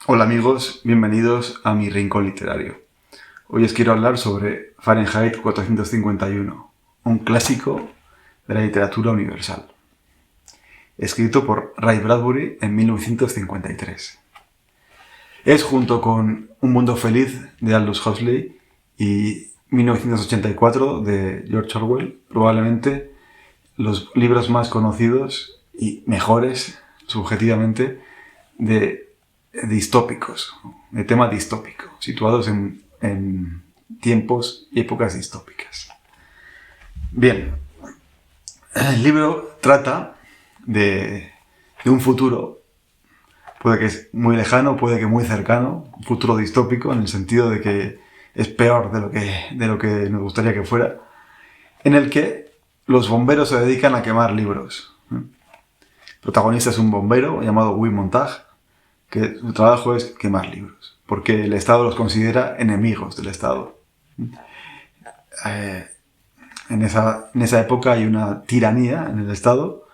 Hola amigos, bienvenidos a mi rincón literario. Hoy os quiero hablar sobre Fahrenheit 451, un clásico de la literatura universal, escrito por Ray Bradbury en 1953. Es, junto con Un mundo feliz de Aldous Huxley y 1984 de George Orwell, probablemente los libros más conocidos y mejores, subjetivamente, de distópicos, de tema distópico, situados en tiempos y épocas distópicas. Bien, el libro trata de un futuro, puede que es muy lejano, puede que muy cercano, un futuro distópico en el sentido de que es peor de lo que nos gustaría que fuera, en el que los bomberos se dedican a quemar libros. El protagonista es un bombero llamado Guy Montag, que su trabajo es quemar libros, porque el Estado los considera enemigos del Estado. En esa época hay una tiranía en el Estado,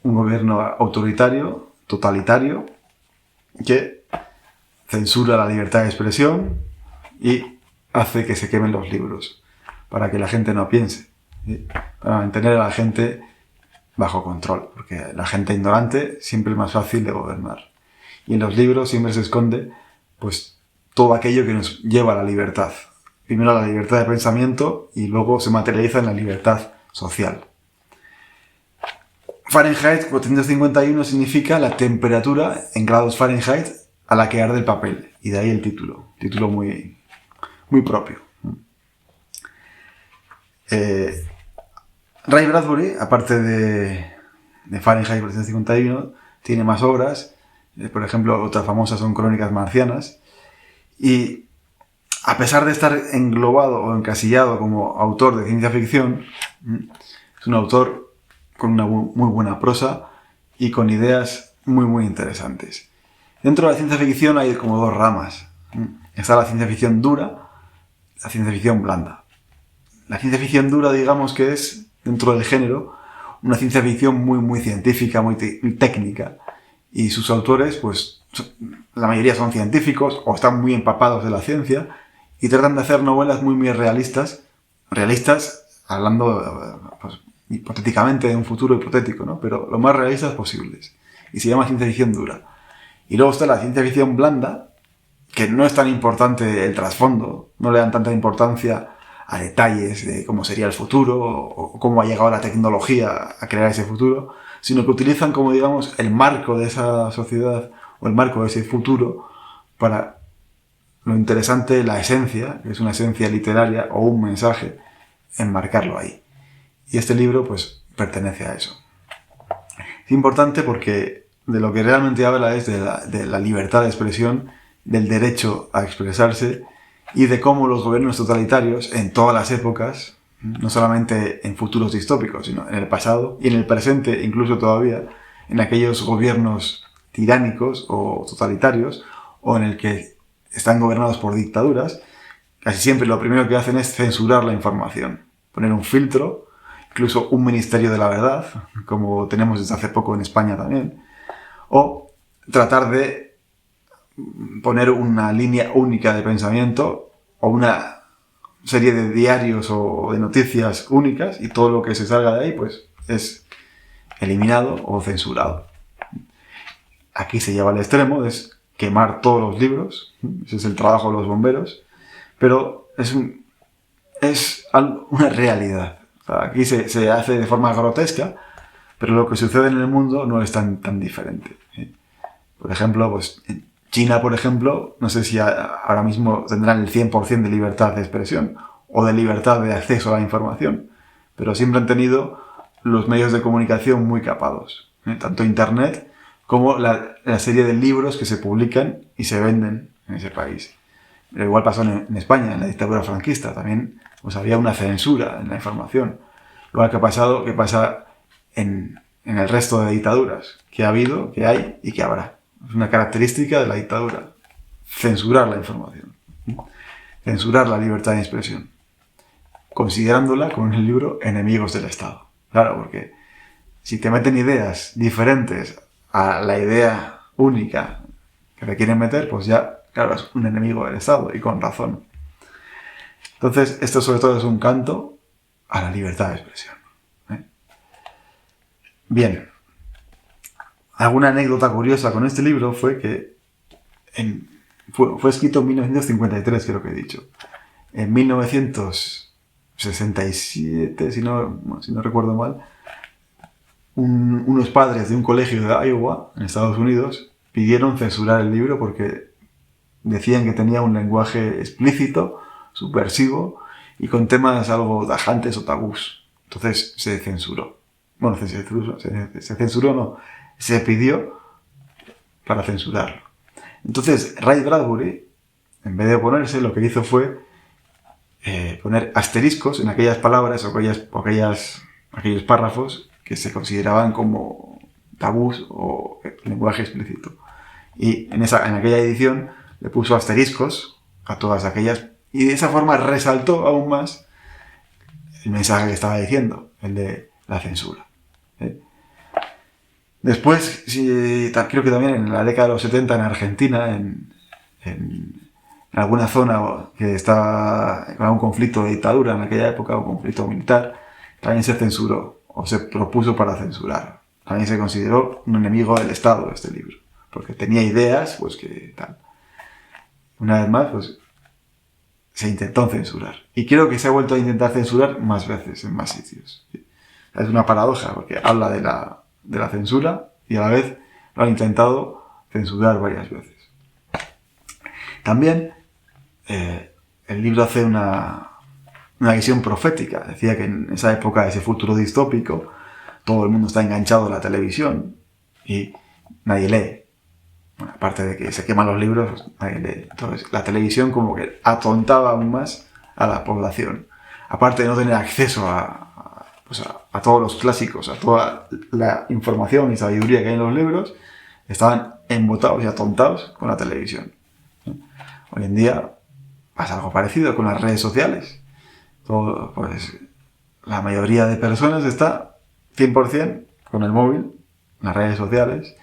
un gobierno autoritario, totalitario, que censura la libertad de expresión y hace que se quemen los libros, para que la gente no piense, ¿sí? Para mantener a la gente bajo control, porque la gente ignorante siempre es más fácil de gobernar. Y en los libros siempre se esconde pues todo aquello que nos lleva a la libertad. Primero a la libertad de pensamiento y luego se materializa en la libertad social. Fahrenheit 451 significa la temperatura en grados Fahrenheit a la que arde el papel. Y de ahí el título muy, muy propio. Ray Bradbury, aparte de Fahrenheit 451, tiene más obras. Por ejemplo, otras famosas son Crónicas marcianas. Y a pesar de estar englobado o encasillado como autor de ciencia ficción, es un autor con una muy buena prosa y con ideas muy, muy interesantes. Dentro de la ciencia ficción hay como dos ramas. Está la ciencia ficción dura, la ciencia ficción blanda. La ciencia ficción dura, digamos que es, dentro del género, una ciencia ficción muy, muy científica, muy técnica. Y sus autores, pues, la mayoría son científicos o están muy empapados de la ciencia y tratan de hacer novelas muy, muy realistas, hablando, pues, hipotéticamente de un futuro hipotético, ¿no? Pero lo más realistas posibles. Y se llama ciencia ficción dura. Y luego está la ciencia ficción blanda, que no es tan importante el trasfondo, no le dan tanta importancia a detalles de cómo sería el futuro o cómo ha llegado la tecnología a crear ese futuro, sino que utilizan como, digamos, el marco de esa sociedad o el marco de ese futuro para lo interesante, la esencia, que es una esencia literaria o un mensaje, enmarcarlo ahí. Y este libro, pues, pertenece a eso. Es importante porque de lo que realmente habla es de la libertad de expresión, del derecho a expresarse y de cómo los gobiernos totalitarios en todas las épocas, no solamente en futuros distópicos, sino en el pasado y en el presente, incluso todavía, en aquellos gobiernos tiránicos o totalitarios, o en el que están gobernados por dictaduras, casi siempre lo primero que hacen es censurar la información, poner un filtro, incluso un ministerio de la verdad, como tenemos desde hace poco en España también, o tratar de poner una línea única de pensamiento o una serie de diarios o de noticias únicas y todo lo que se salga de ahí pues es eliminado o censurado. Aquí se lleva al extremo, es quemar todos los libros, ese es el trabajo de los bomberos, pero es una realidad. O sea, aquí se hace de forma grotesca, pero lo que sucede en el mundo no es tan diferente. Por ejemplo, pues en China, por ejemplo, no sé si ahora mismo tendrán el 100% de libertad de expresión o de libertad de acceso a la información, pero siempre han tenido los medios de comunicación muy capados, tanto Internet como la serie de libros que se publican y se venden en ese país. Pero igual pasó en España, en la dictadura franquista, también pues, había una censura en la información. Igual que pasa en el resto de dictaduras que ha habido, que hay y que habrá. Es una característica de la dictadura. Censurar la información. Censurar la libertad de expresión. Considerándola, como en el libro, enemigos del Estado. Claro, porque si te meten ideas diferentes a la idea única que le quieren meter, pues ya, claro, es un enemigo del Estado, y con razón. Entonces, esto sobre todo es un canto a la libertad de expresión. Bien, alguna anécdota curiosa con este libro fue que fue escrito en 1953, creo que he dicho. En 1967, si no recuerdo mal, unos padres de un colegio de Iowa, en Estados Unidos, pidieron censurar el libro porque decían que tenía un lenguaje explícito, subversivo y con temas algo tajantes o tabús. Entonces se censuró. Bueno, se censuró, no. Se pidió para censurarlo. Entonces Ray Bradbury, en vez de oponerse, lo que hizo fue poner asteriscos en aquellas palabras o aquellos párrafos que se consideraban como tabús o lenguaje explícito. Y en aquella edición le puso asteriscos a todas aquellas, y de esa forma resaltó aún más el mensaje que estaba diciendo, el de la censura. Después, creo que también en la década de los 70 en Argentina, en alguna zona que estaba con un conflicto de dictadura en aquella época, un conflicto militar, también se censuró, o se propuso para censurar. También se consideró un enemigo del Estado este libro, porque tenía ideas, pues que tal. Una vez más, pues se intentó censurar. Y creo que se ha vuelto a intentar censurar más veces, en más sitios. Es una paradoja, porque habla de la censura y a la vez lo han intentado censurar varias veces. También el libro hace una visión profética. Decía que en esa época de ese futuro distópico todo el mundo está enganchado a la televisión y nadie lee. Bueno, aparte de que se queman los libros, pues nadie lee. Entonces la televisión como que atontaba aún más a la población. Aparte de no tener acceso a todos los clásicos, a toda la información y sabiduría que hay en los libros, estaban embotados y atontados con la televisión. Hoy en día pasa algo parecido con las redes sociales. La mayoría de personas está 100% con el móvil, las redes sociales,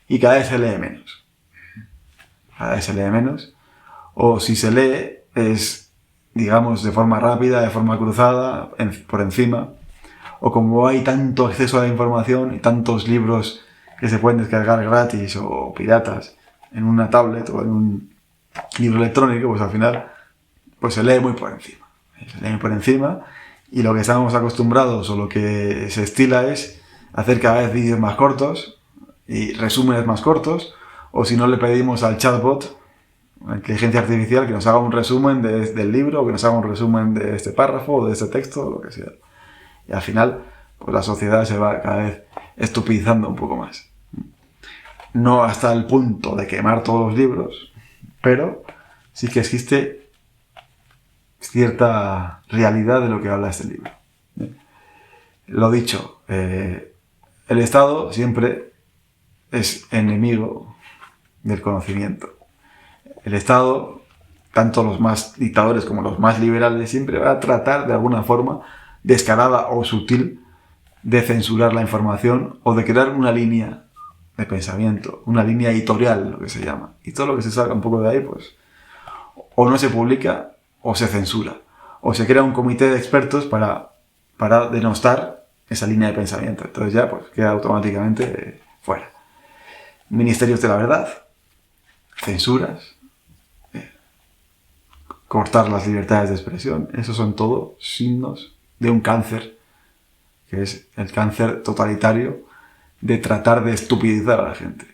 y cada vez se lee menos. Cada vez se lee menos. O si se lee es, digamos, de forma rápida, de forma cruzada, por encima. O como hay tanto acceso a la información y tantos libros que se pueden descargar gratis o piratas en una tablet o en un libro electrónico, pues al final pues se lee muy por encima. Se lee muy por encima y lo que estamos acostumbrados o lo que se estila es hacer cada vez vídeos más cortos y resúmenes más cortos, o si no le pedimos al chatbot, la inteligencia artificial, que nos haga un resumen del libro, o que nos haga un resumen de este párrafo o de este texto, o lo que sea. Y al final, pues la sociedad se va cada vez estupidizando un poco más. No hasta el punto de quemar todos los libros, pero sí que existe cierta realidad de lo que habla este libro. Lo dicho, el Estado siempre es enemigo del conocimiento. El Estado, tanto los más dictadores como los más liberales, siempre va a tratar de alguna forma descarada o sutil de censurar la información o de crear una línea de pensamiento, una línea editorial, lo que se llama. Y todo lo que se salga un poco de ahí, pues, o no se publica o se censura. O se crea un comité de expertos para denostar esa línea de pensamiento. Entonces ya, pues, queda automáticamente fuera. Ministerios de la verdad, censuras, cortar las libertades de expresión, esos son todo signos de un cáncer, que es el cáncer totalitario de tratar de estupidizar a la gente.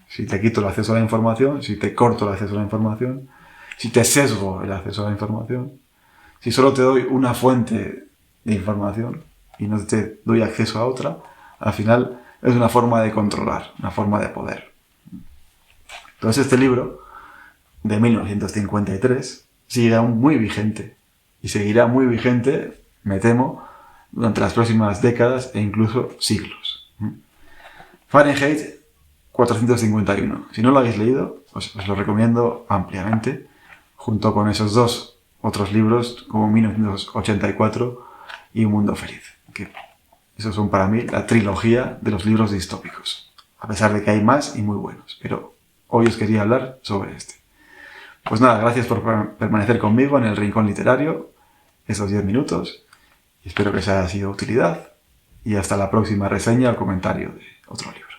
Si te quito el acceso a la información, si te corto el acceso a la información, si te sesgo el acceso a la información, si solo te doy una fuente de información y no te doy acceso a otra, al final es una forma de controlar, una forma de poder. Entonces este libro, de 1953, sigue aún muy vigente. Y seguirá muy vigente, me temo, durante las próximas décadas e incluso siglos. Fahrenheit 451. Si no lo habéis leído, os lo recomiendo ampliamente, junto con esos dos otros libros, como 1984 y Un mundo feliz. Que esos son para mí la trilogía de los libros distópicos. A pesar de que hay más y muy buenos, pero hoy os quería hablar sobre este. Pues nada, gracias por permanecer conmigo en el Rincón Literario estos 10 minutos. Espero que os haya sido de utilidad y hasta la próxima reseña o comentario de otro libro.